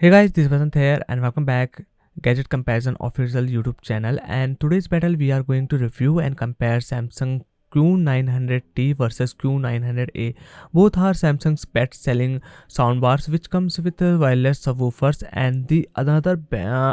Hey guys, this is Vasant here and welcome back Gadget Comparison official YouTube channel, and today's battle we are going to review and compare Samsung Q900T versus Q900A. Both are Samsung's best selling soundbars which comes with wireless subwoofers and the another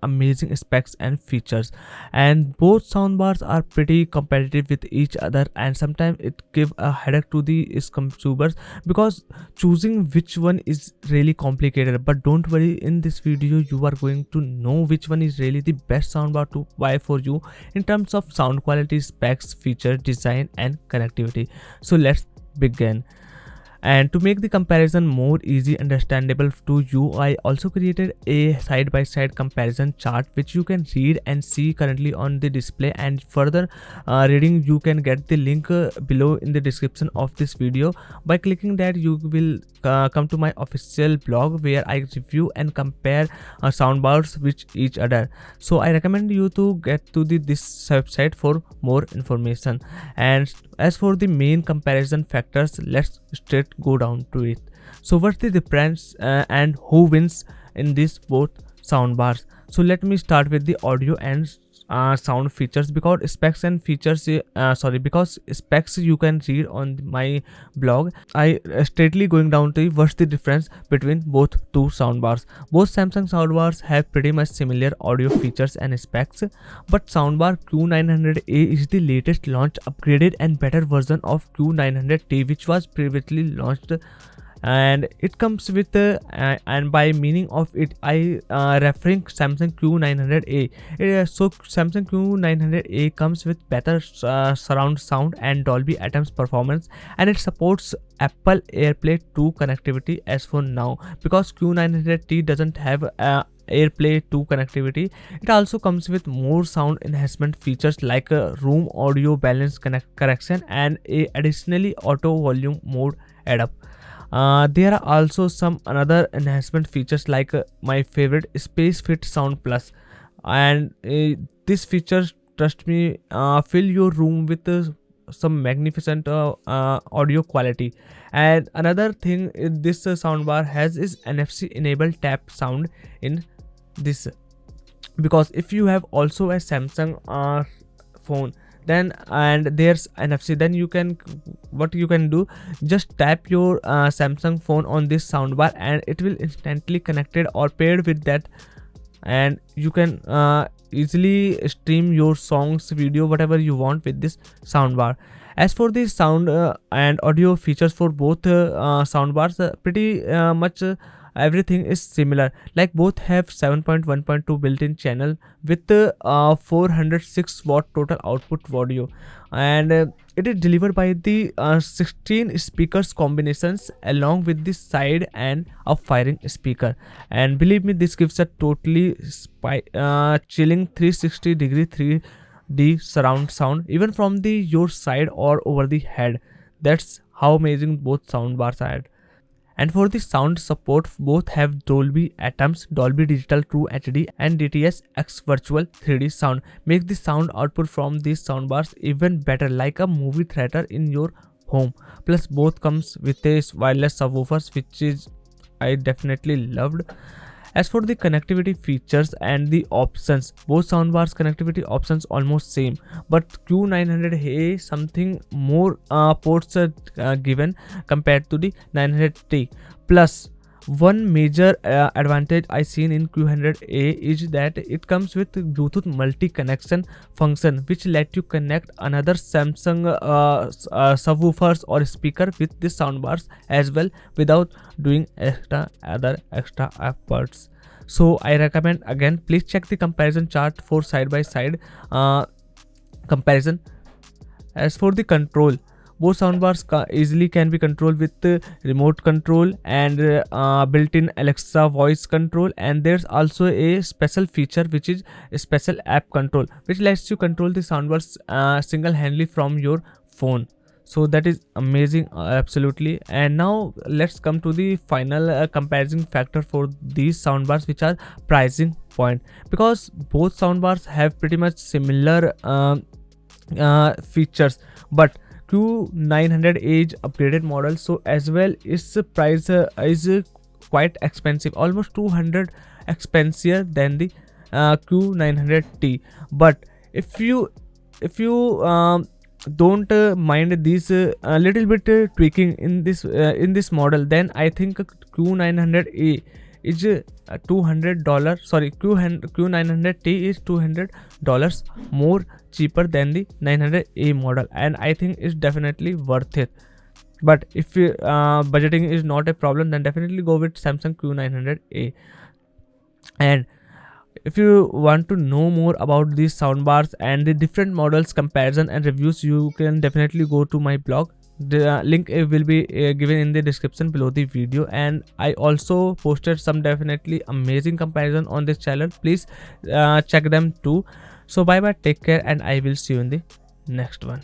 amazing specs and features, and both soundbars are pretty competitive with each other, and sometimes it give a headache to the consumers because choosing which one is really complicated. But don't worry, in this video you are going to know which one is really the best soundbar to buy for you in terms of sound quality, specs, feature, design and connectivity. So let's begin. And to make the comparison more easy understandable to you, I also created a side by side comparison chart which you can read and see currently on the display, and further reading you can get the link below in the description of this video. By clicking that you will come to my official blog where I review and compare soundbars with each other. So I recommend you to get to this website for more information. And as for the main comparison factors, let's straight go down to it. So what's the difference and who wins in these both soundbars? So let me start with the audio and sound features, because specs and features because specs you can read on my blog. I straightly going down to what's the difference between both two soundbars. Both Samsung soundbars have pretty much similar audio features and specs, but soundbar Q900A is the latest launch, upgraded and better version of Q900T which was previously launched. And it comes with and by meaning of it I referring Samsung Q900A. So Samsung Q900A comes with better surround sound and Dolby Atmos performance, and it supports Apple AirPlay 2 connectivity as for now, because Q900T doesn't have AirPlay 2 connectivity. It also comes with more sound enhancement features like room audio balance correction and a additionally auto volume mode add up. There are also some another enhancement features like my favorite Space Fit Sound Plus, and this feature, trust me, fill your room with some magnificent audio quality. And another thing this soundbar has is NFC enabled tap sound in this, because if you have also a Samsung phone then and there's NFC, then you can what you can do, just tap your Samsung phone on this soundbar and it will instantly connected or paired with that, and you can easily stream your songs, video, whatever you want with this soundbar. As for the sound and audio features for both soundbars, pretty much everything is similar. Like both have 7.1.2 built-in channel with 406 watt total output audio, and it is delivered by the 16 speakers combinations along with the side and a firing speaker. And believe me, this gives a totally chilling 360-degree 3D surround sound even from the your side or over the head. That's how amazing both soundbars are. And for the sound support, both have Dolby Atmos, Dolby Digital True HD and DTS X Virtual 3D sound. Make the sound output from these soundbars even better, like a movie theater in your home. Plus both comes with a wireless subwoofers, which is I definitely loved. As for the connectivity features and the options, both soundbars connectivity options almost same, but Q900A something more ports given compared to the 900T. Plus one major advantage I seen in Q100A is that it comes with Bluetooth multi-connection function, which let you connect another Samsung subwoofers or speaker with the soundbars as well without doing extra efforts. So I recommend, again, please check the comparison chart for side by side comparison. As for the control, both soundbars easily can be controlled with remote control and built-in Alexa voice control, and there's also a special feature which is a special app control which lets you control the soundbars single-handedly from your phone. So that is amazing, absolutely. And now let's come to the final comparison factor for these soundbars, which are pricing point, because both soundbars have pretty much similar features, but Q900 age upgraded model, so as well its price is quite expensive, almost 200 expensive than the Q900T. But if you don't mind this little bit tweaking in this model, then I think Q900A is $200. Sorry, Q900T is $200 more cheaper than the 900A model, and I think it's definitely worth it. But if budgeting is not a problem, then definitely go with Samsung Q900A. And if you want to know more about these soundbars and the different models comparison and reviews, you can definitely go to my blog. The link will be given in the description below the video, and I also posted some definitely amazing comparison on this channel. Please check them too. So bye bye, take care, and I will see you in the next one.